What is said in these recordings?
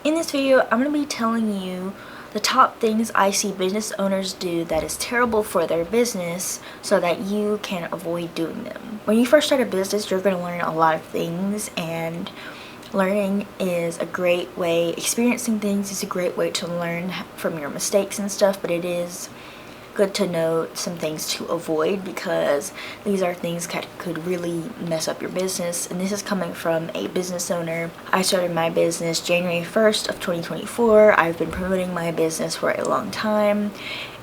In this video, I'm going to be telling you the top things I see business owners do that is terrible for their business so that you can avoid doing them. When you first start a business, you're going to learn a lot of things, and learning is a great way, experiencing things is a great way to learn from your mistakes and stuff, but it is good to know some things to avoid because these are things that could really mess up your business. And this is coming from a business owner. I started my business January 1st of 2024. I've been promoting my business for a long time,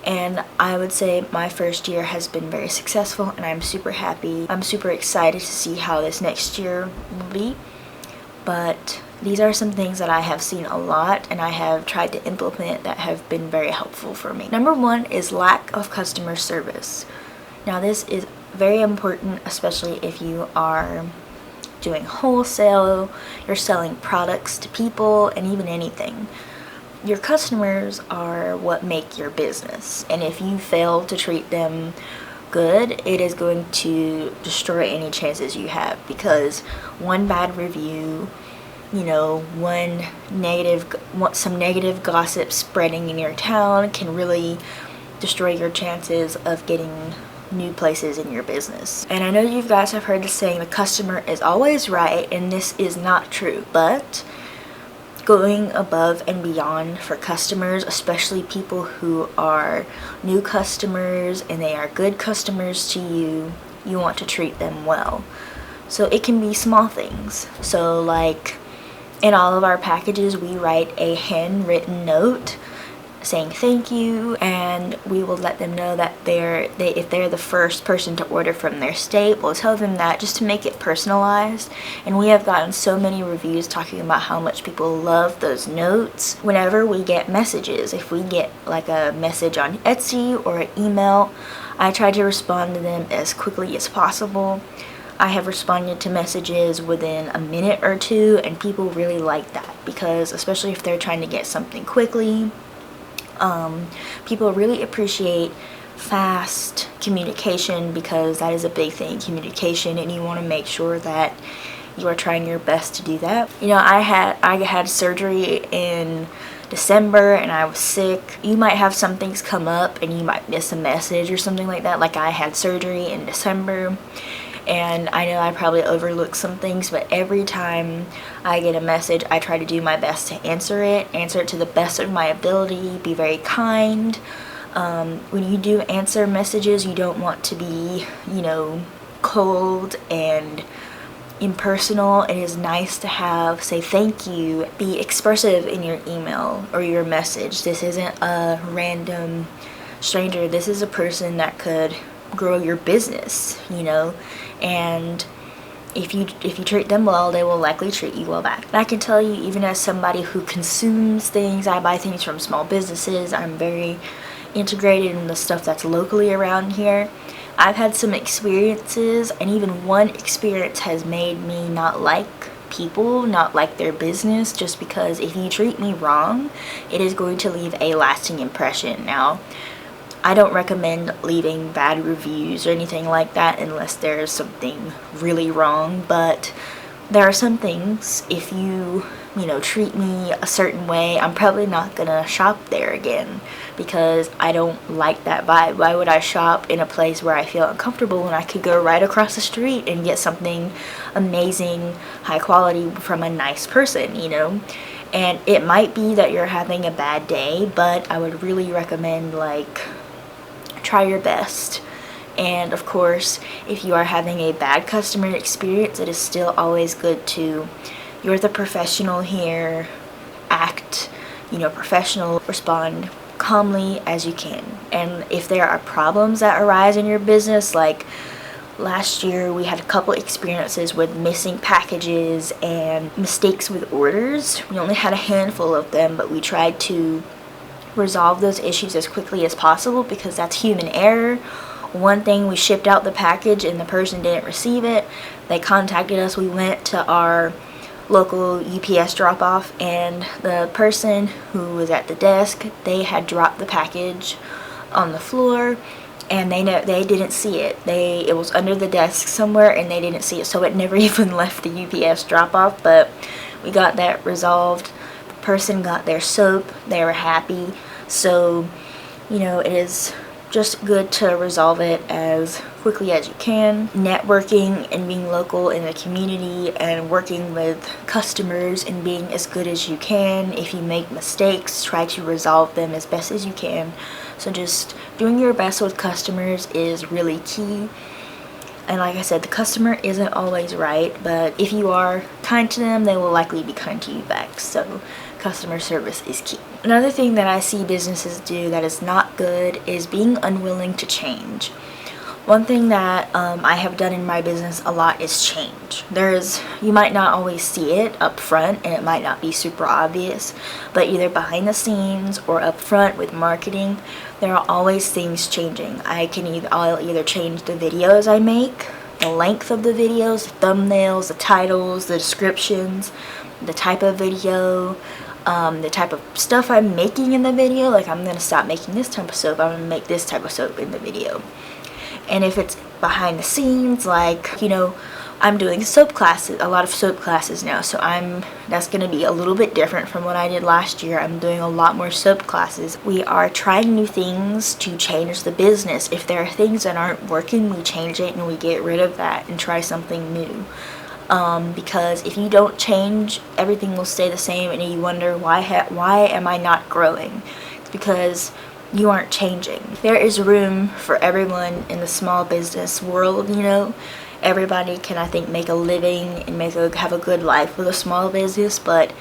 and I would say my first year has been very successful, and I'm super happy. I'm super excited to see how this next year will be. But these are some things that I have seen a lot and I have tried to implement that have been very helpful for me. Number one is lack of customer service. Now this is very important, especially if you are doing wholesale, you're selling products to people, and even anything. Your customers are what make your business, and if you fail to treat them good, it is going to destroy any chances you have, because one bad review, some negative gossip spreading in your town can really destroy your chances of getting new places in your business. And I know you guys have heard the saying, the customer is always right, and this is not true, but going above and beyond for customers, especially people who are new customers and they are good customers to you, you want to treat them well. So it can be small things. So like in all of our packages, we write a handwritten note saying thank you, and we will let them know that if they're the first person to order from their state, we'll tell them that, just to make it personalized. And we have gotten so many reviews talking about how much people love those notes. Whenever we get messages, if we get like a message on Etsy or an email, I try to respond to them as quickly as possible. I have responded to messages within a minute or two, and people really like that, because especially if they're trying to get something quickly, people really appreciate fast communication, because that is a big thing, communication, and you want to make sure that you are trying your best to do that. I had surgery in December and I was sick. You might have some things come up and you might miss a message or something like that. Like I had surgery in December, and I know I probably overlooked some things, but every time I get a message, I try to do my best to answer it to the best of my ability, be very kind. When you do answer messages, you don't want to be, cold and impersonal. It is nice to say thank you, be expressive in your email or your message. This isn't a random stranger. This is a person that could grow your business, and if you treat them well, they will likely treat you well back. And I can tell you, even as somebody who consumes things, I buy things from small businesses, I'm very integrated in the stuff that's locally around here. I've had some experiences, and even one experience has made me not like people, not like their business, just because if you treat me wrong, it is going to leave a lasting impression. Now, I don't recommend leaving bad reviews or anything like that unless there's something really wrong, but there are some things, if you treat me a certain way, I'm probably not gonna shop there again, because I don't like that vibe. Why would I shop in a place where I feel uncomfortable when I could go right across the street and get something amazing, high quality from a nice person, And it might be that you're having a bad day, but I would really recommend try your best. And of course, if you are having a bad customer experience, it is still always good you're the professional here, act professional, respond calmly as you can. And if there are problems that arise in your business, like last year we had a couple experiences with missing packages and mistakes with orders. We only had a handful of them, but we tried to resolve those issues as quickly as possible, because that's human error. One thing, we shipped out the package and the person didn't receive it. They contacted us. We went to our local UPS drop-off, and the person who was at the desk, they had dropped the package on the floor, and they didn't see it. It was under the desk somewhere, and they didn't see it, so it never even left the UPS drop-off. But we got that resolved person got their soap, they were happy. So, it is just good to resolve it as quickly as you can. Networking and being local in the community and working with customers and being as good as you can. If you make mistakes, try to resolve them as best as you can. So just doing your best with customers is really key. And like I said, the customer isn't always right, but if you are kind to them, they will likely be kind to you back. So customer service is key. Another thing that I see businesses do that is not good is being unwilling to change. One thing that I have done in my business a lot is change. You might not always see it up front, and it might not be super obvious, but either behind the scenes or up front with marketing, there are always things changing. I'll either change the videos I make, the length of the videos, the thumbnails, the titles, the descriptions, the type of video, the type of stuff I'm making in the video. Like, I'm gonna stop making this type of soap, I'm gonna make this type of soap in the video. And if it's behind the scenes, like, I'm doing soap classes, a lot of soap classes now, so that's going to be a little bit different from what I did last year. I'm doing a lot more soap classes. We are trying new things to change the business. If there are things that aren't working, we change it and we get rid of that and try something new. Because if you don't change, everything will stay the same, and you wonder, why am I not growing? It's because you aren't changing. There is room for everyone in the small business world, Everybody can, I think, make a living and have a good life with a small business, but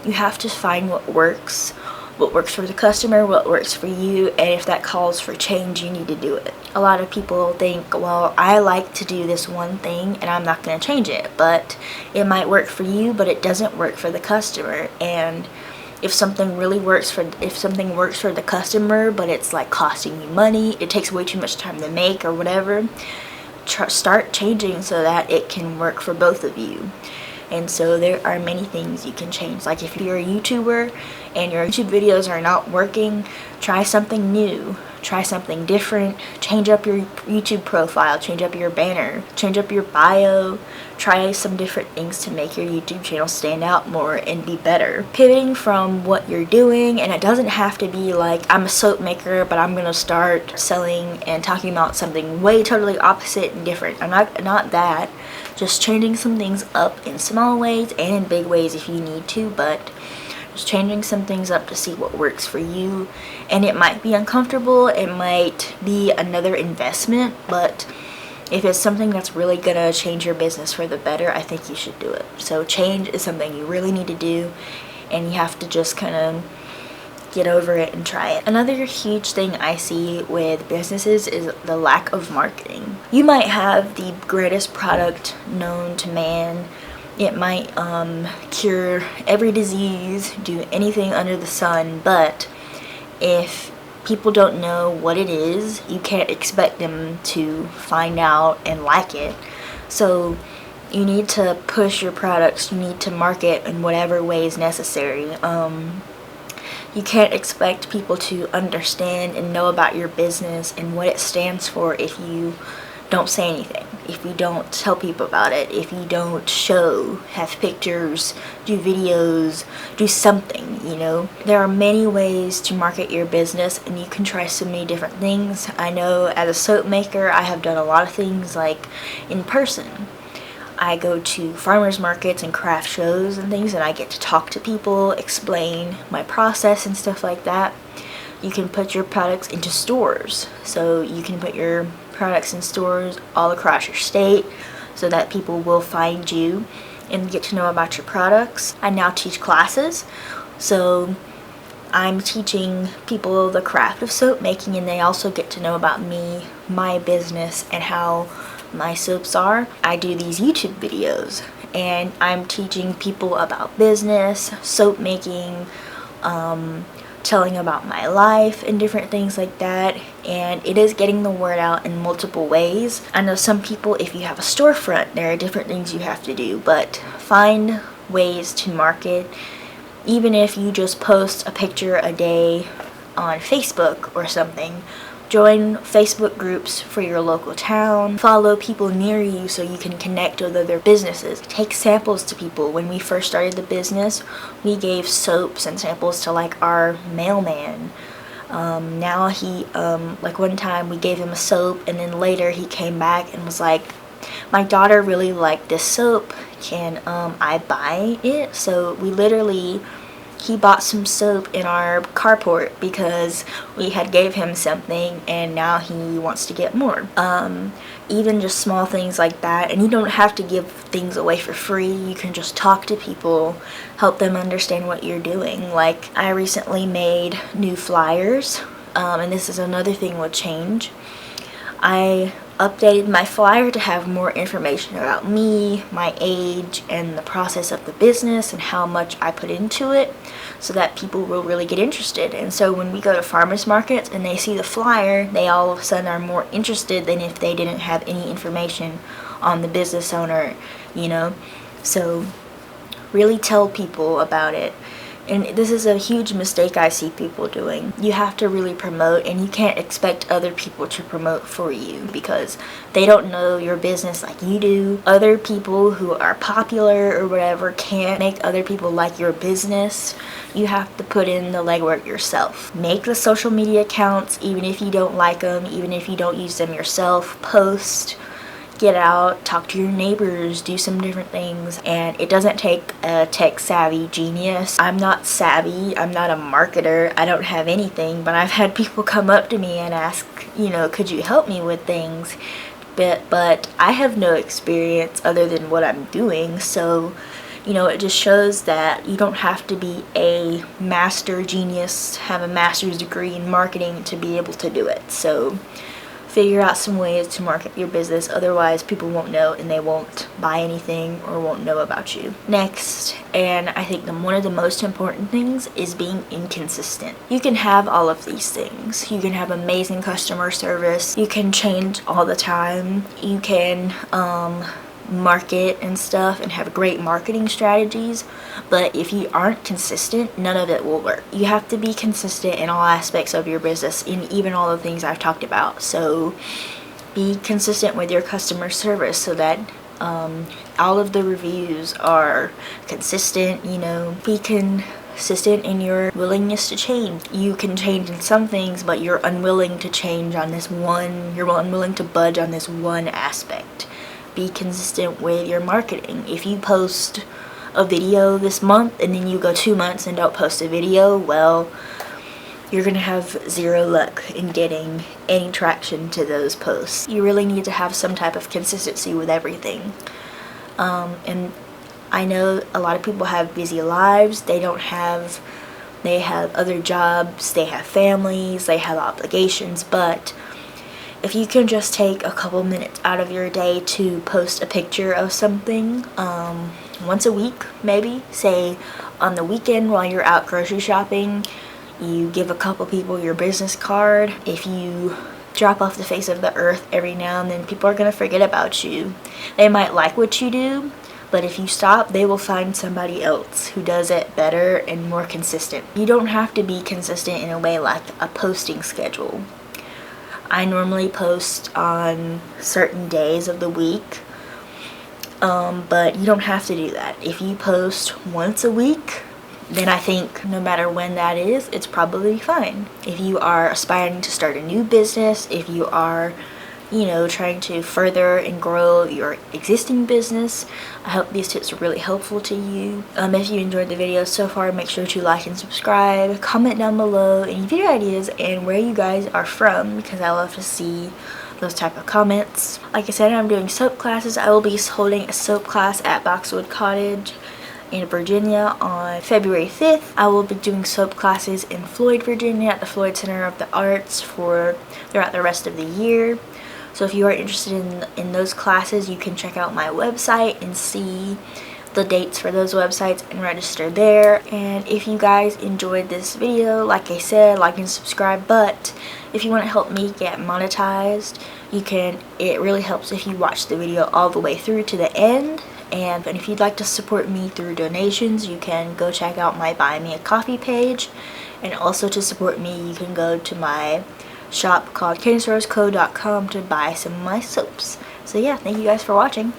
you have to find what works for the customer, what works for you, and if that calls for change, you need to do it. A lot of people think, well, I like to do this one thing and I'm not going to change it, but it might work for you, but it doesn't work for the customer. And if something works for the customer, but it's like costing you money, it takes way too much time to make or whatever, start changing so that it can work for both of you. And so there are many things you can change. Like, if you're a YouTuber and your YouTube videos are not working, try something new, try something different, change up your YouTube profile, change up your banner, change up your bio, try some different things to make your YouTube channel stand out more and be better. Pivoting from what you're doing, and it doesn't have to be like, I'm a soap maker, but I'm gonna start selling and talking about something way totally opposite and different. I'm not that. Just changing some things up in small ways and in big ways if you need to, but just changing some things up to see what works for you. And it might be uncomfortable, it might be another investment, but if it's something that's really gonna change your business for the better, I think you should do it. So change is something you really need to do, and you have to just kind of get over it and try it. Another huge thing I see with businesses is the lack of marketing. You might have the greatest product known to man. It might cure every disease, do anything under the sun, but if people don't know what it is, you can't expect them to find out and like it. So you need to push your products, you need to market in whatever way is necessary. You can't expect people to understand and know about your business and what it stands for if you don't say anything, if you don't tell people about it, if you don't have pictures, do videos, do something, There are many ways to market your business, and you can try so many different things. I know as a soap maker, I have done a lot of things like in person. I go to farmers markets and craft shows and things, and I get to talk to people, explain my process and stuff like that. You can put your products into stores, so you can put your products in stores all across your state so that people will find you and get to know about your products. I now teach classes, so I'm teaching people the craft of soap making, and they also get to know about me, my business, and how my soaps are. I do these YouTube videos, and I'm teaching people about business, soap making, telling about my life and different things like that, and it is getting the word out in multiple ways. I know some people, if you have a storefront, there are different things you have to do, but find ways to market. Even if you just post a picture a day on Facebook or something, Join Facebook groups for your local town. Follow people near you so you can connect with other businesses. Take samples to people. When we first started the business, we gave soaps and samples to like our mailman. Now he, like one time we gave him a soap, and then later he came back and was like, my daughter really liked this soap, can I buy it? So we literally, he bought some soap in our carport because we had gave him something, and now he wants to get more. Even just small things like that, and you don't have to give things away for free. You can just talk to people, help them understand what you're doing. Like, I recently made new flyers, and this is another thing with change. I updated my flyer to have more information about me, my age, and the process of the business and how much I put into it, so that people will really get interested. And so when we go to farmers markets and they see the flyer, they all of a sudden are more interested than if they didn't have any information on the business owner, you know. So really tell people about it. And this is a huge mistake I see people doing. You have to really promote, and you can't expect other people to promote for you because they don't know your business like you do. Other people who are popular or whatever can't make other people like your business. You have to put in the legwork yourself. Make the social media accounts, even if you don't like them, even if you don't use them yourself. Post. Get out, talk to your neighbors, do some different things. And it doesn't take a tech savvy genius. I'm not savvy, I'm not a marketer, I don't have anything, but I've had people come up to me and ask, you know, could you help me with things? But I have no experience other than what I'm doing, so you know, it just shows that you don't have to be a master genius, have a master's degree in marketing to be able to do it. So figure out some ways to market your business, otherwise people won't know and they won't buy anything or won't know about you. Next, and I think one of the most important things, is being inconsistent. You can have all of these things. You can have amazing customer service, you can change all the time, you can market and stuff and have great marketing strategies, but if you aren't consistent, none of it will work. You have to be consistent in all aspects of your business, in even all the things I've talked about. So be consistent with your customer service so that all of the reviews are consistent. You know, be consistent in your willingness to change. You can change in some things, but you're unwilling to change on this one, you're unwilling to budge on this one aspect. Be consistent with your marketing. If you post a video this month and then you go 2 months and don't post a video, well, you're gonna have zero luck in getting any traction to those posts. You really need to have some type of consistency with everything. And I know a lot of people have busy lives. They have other jobs, they have families, they have obligations, but if you can just take a couple minutes out of your day to post a picture of something once a week, maybe, say on the weekend while you're out grocery shopping, you give a couple people your business card. If you drop off the face of the earth every now and then, people are going to forget about you. They might like what you do, but if you stop, they will find somebody else who does it better and more consistent. You don't have to be consistent in a way like a posting schedule. I normally post on certain days of the week, but you don't have to do that. If you post once a week, then I think no matter when that is, it's probably fine. If you are aspiring to start a new business, if you are, you know, trying to further and grow your existing business, I hope these tips are really helpful to you. If you enjoyed the video so far, make sure to like and subscribe. Comment down below any video ideas and where you guys are from, because I love to see those type of comments. Like I said, I'm doing soap classes. I will be holding a soap class at Boxwood Cottage in Virginia on February 5th. I will be doing soap classes in Floyd, Virginia at the Floyd Center of the Arts throughout the rest of the year. So if you are interested in those classes, you can check out my website and see the dates for those websites and register there. And if you guys enjoyed this video, like I said, like and subscribe. But if you want to help me get monetized, you can. It really helps if you watch the video all the way through to the end. And if you'd like to support me through donations, you can go check out my Buy Me a Coffee page. And also to support me, you can go to my shop called cadencerosecode.com to buy some of my soaps. So yeah, thank you guys for watching.